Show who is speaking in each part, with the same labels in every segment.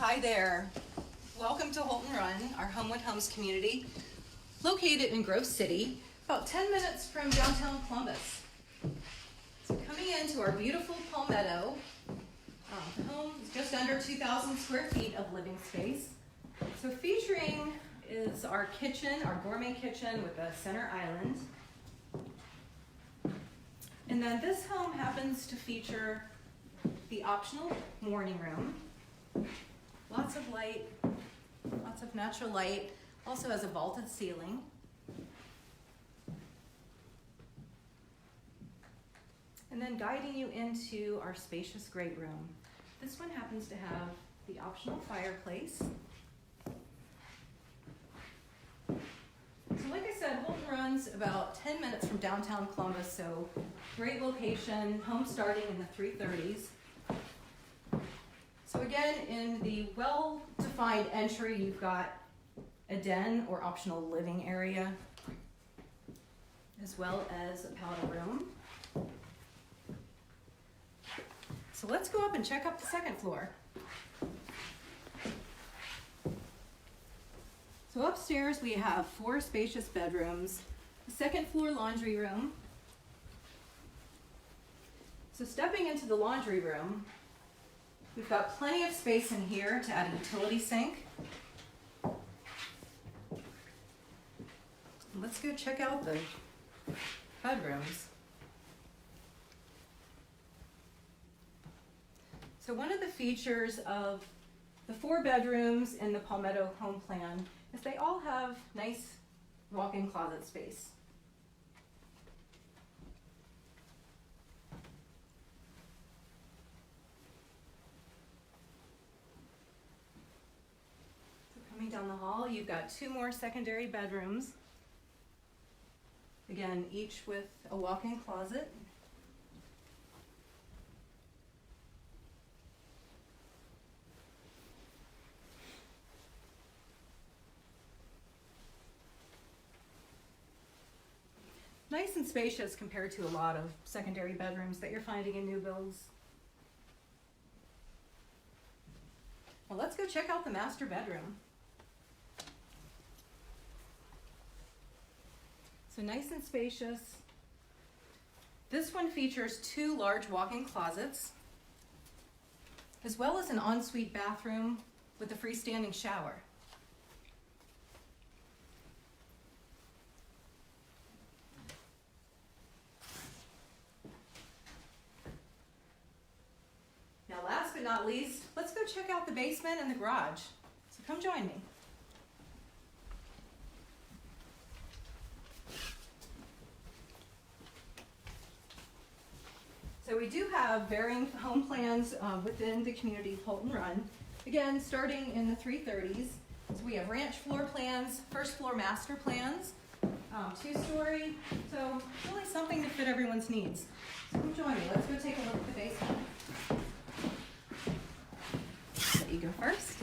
Speaker 1: Hi there. Welcome to Holton Run, our Homewood Homes community, located in Grove City, about 10 minutes from downtown Columbus. So coming into our beautiful Palmetto, the home is just under 2,000 square feet of living space. So featuring is our kitchen, our gourmet kitchen with a center island. And then this home happens to feature the optional morning room. Lots of light, lots of natural light. Also has a vaulted ceiling. And then guiding you into our spacious great room. This one happens to have the optional fireplace. So like I said, Holton Run's about 10 minutes from downtown Columbus, so great location, home starting in the 330s. So again, in the well-defined entry, you've got a den or optional living area, as well as a powder room. So let's go up and check out the second floor. So upstairs we have 4 spacious bedrooms, the second floor laundry room. So stepping into the laundry room, we've got plenty of space in here to add a utility sink. Let's go check out the bedrooms. So one of the features of the 4 bedrooms in the Palmetto home plan is they all have nice walk-in closet space. Coming down the hall, you've got 2 more secondary bedrooms. Again, each with a walk-in closet. Nice and spacious compared to a lot of secondary bedrooms that you're finding in new builds. Well, let's go check out the master bedroom. So nice and spacious. This one features 2 large walk-in closets, as well as an ensuite bathroom with a freestanding shower. Now last but not least, let's go check out the basement and the garage. So come join me. So we do have varying home plans within the community of Holton Run. Again, starting in the 330s. So we have ranch floor plans, first floor master plans, 2-story. So really something to fit everyone's needs. So come join me. Let's go take a look at the basement. You go first.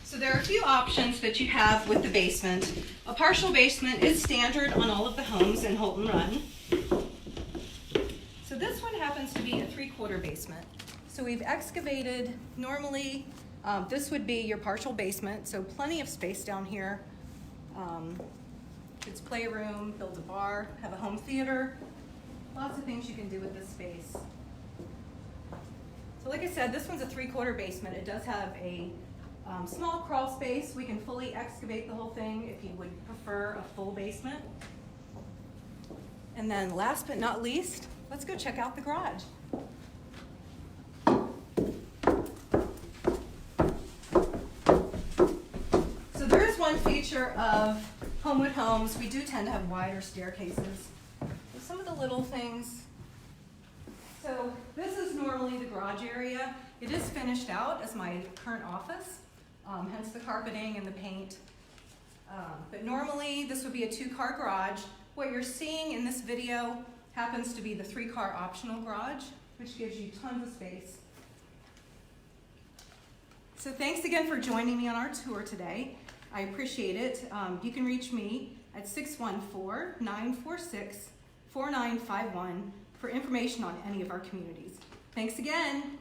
Speaker 1: So there are a few options that you have with the basement. A partial basement is standard on all of the homes in Holton Run. So this one happens to be a 3/4 basement. So we've excavated, normally this would be your partial basement, so plenty of space down here. It's playroom, build a bar, have a home theater, lots of things you can do with this space. So like I said, this one's a 3/4 basement. It does have a small crawl space. We can fully excavate the whole thing if you would prefer a full basement. And then last but not least, let's go check out the garage. So there is one feature of Homewood Homes. We do tend to have wider staircases. So some of the little things. So this is normally the garage area. It is finished out as my current office, hence the carpeting and the paint. But normally this would be a 2-car garage. What you're seeing in this video happens to be the 3-car optional garage, which gives you tons of space. So thanks again for joining me on our tour today. I appreciate it. You can reach me at 614-946-4951 for information on any of our communities. Thanks again.